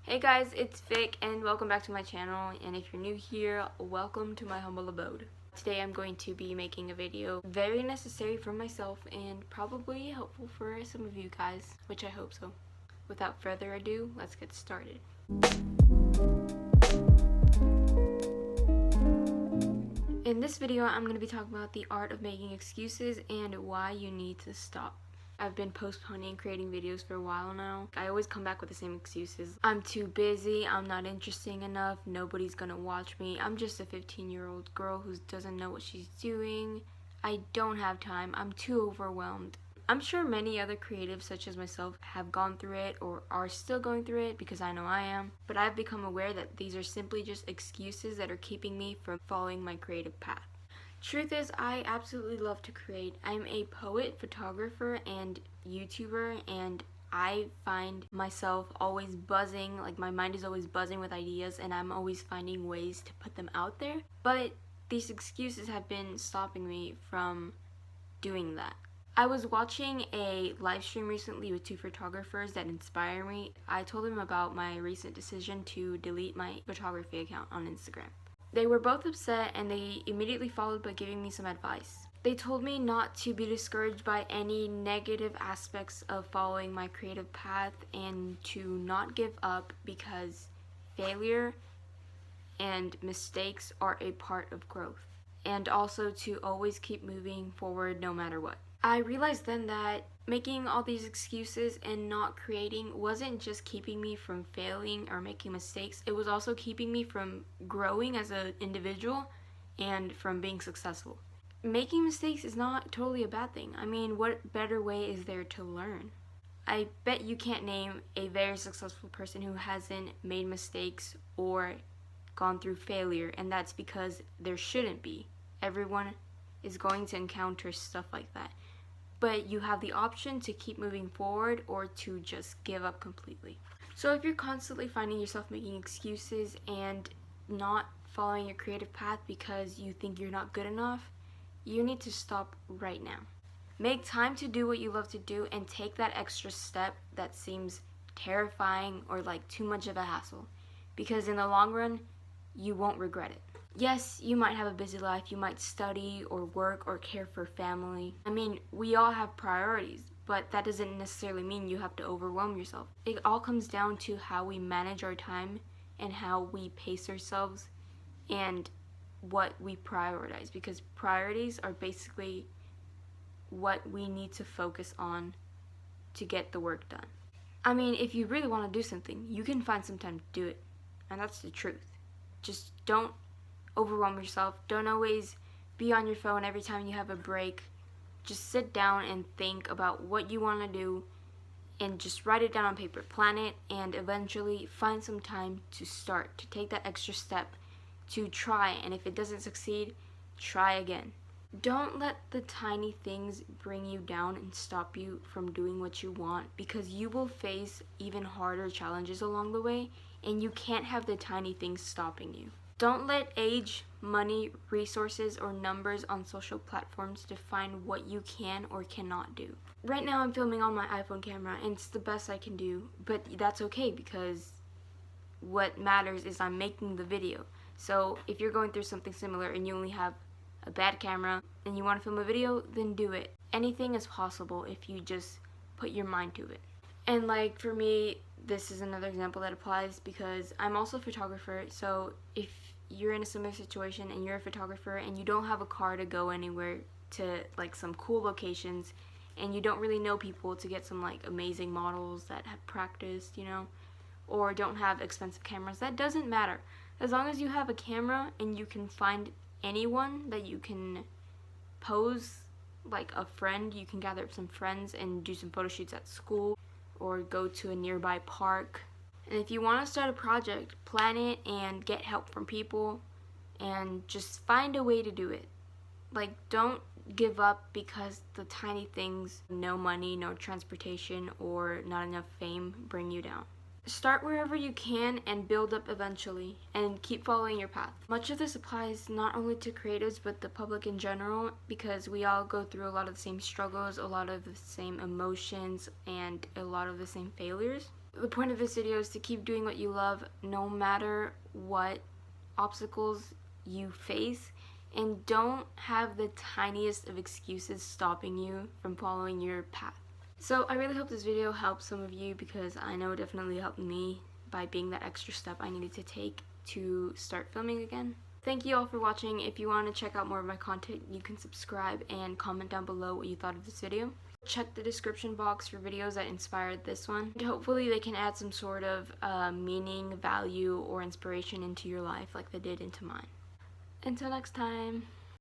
Hey guys, it's Vic and welcome back to my channel, and if you're new here, welcome to my humble abode. Today I'm going to be making a video very necessary for myself and probably helpful for some of you guys, which I hope so. Without further ado, let's get started. In this video, I'm going to be talking about the art of making excuses and why you need to stop. I've been postponing creating videos for a while now. I always come back with the same excuses. I'm too busy, I'm not interesting enough, nobody's gonna watch me, I'm just a 15-year-old girl who doesn't know what she's doing, I don't have time, I'm too overwhelmed. I'm sure many other creatives such as myself have gone through it or are still going through it because I know I am, but I've become aware that these are simply just excuses that are keeping me from following my creative path. Truth is, I absolutely love to create. I'm a poet, photographer, and YouTuber, and I find myself always buzzing, like my mind is always buzzing with ideas, and I'm always finding ways to put them out there. But these excuses have been stopping me from doing that. I was watching a live stream recently with two photographers that inspire me. I told them about my recent decision to delete my photography account on Instagram. They were both upset and they immediately followed by giving me some advice. They told me not to be discouraged by any negative aspects of following my creative path and to not give up because failure and mistakes are a part of growth, and also to always keep moving forward no matter what. I realized then that making all these excuses and not creating wasn't just keeping me from failing or making mistakes, it was also keeping me from growing as an individual and from being successful. Making mistakes is not totally a bad thing. I mean, what better way is there to learn? I bet you can't name a very successful person who hasn't made mistakes or gone through failure, and that's because there shouldn't be. Everyone is going to encounter stuff like that. But you have the option to keep moving forward or to just give up completely. So if you're constantly finding yourself making excuses and not following your creative path because you think you're not good enough, you need to stop right now. Make time to do what you love to do and take that extra step that seems terrifying or like too much of a hassle, because in the long run, you won't regret it. Yes, you might have a busy life, you might study or work or care for family. I mean, we all have priorities, but that doesn't necessarily mean you have to overwhelm yourself. It all comes down to how we manage our time and how we pace ourselves and what we prioritize, because priorities are basically what we need to focus on to get the work done. I mean, if you really want to do something, you can find some time to do it, and that's the truth. Just don't overwhelm yourself. Don't always be on your phone every time you have a break. Just sit down and think about what you want to do and just write it down on paper. Plan it and eventually find some time to start, to take that extra step, to try, and if it doesn't succeed, try again. Don't let the tiny things bring you down and stop you from doing what you want, because you will face even harder challenges along the way, and you can't have the tiny things stopping you. Don't let age, money, resources, or numbers on social platforms define what you can or cannot do. Right now I'm filming on my iPhone camera and it's the best I can do, but that's okay because what matters is I'm making the video. So if you're going through something similar and you only have a bad camera and you want to film a video, then do it. Anything is possible if you just put your mind to it. And like for me, this is another example that applies because I'm also a photographer, so if you're in a similar situation and you're a photographer and you don't have a car to go anywhere to like some cool locations and you don't really know people to get some like amazing models that have practiced, or don't have expensive cameras, that doesn't matter. As long as you have a camera and you can find anyone that you can pose, like a friend, you can gather up some friends and do some photo shoots at school or go to a nearby park. And if you want to start a project, plan it and get help from people and just find a way to do it. Like, don't give up because the tiny things, no money, no transportation, or not enough fame, bring you down. Start wherever you can and build up eventually, and keep following your path. Much of this applies not only to creatives but the public in general, because we all go through a lot of the same struggles, a lot of the same emotions, and a lot of the same failures. The point of this video is to keep doing what you love no matter what obstacles you face, and don't have the tiniest of excuses stopping you from following your path. So I really hope this video helps some of you, because I know it definitely helped me by being that extra step I needed to take to start filming again. Thank you all for watching. If you want to check out more of my content, you can subscribe and comment down below what you thought of this video. Check the description box for videos that inspired this one. And hopefully they can add some sort of meaning, value, or inspiration into your life like they did into mine. Until next time.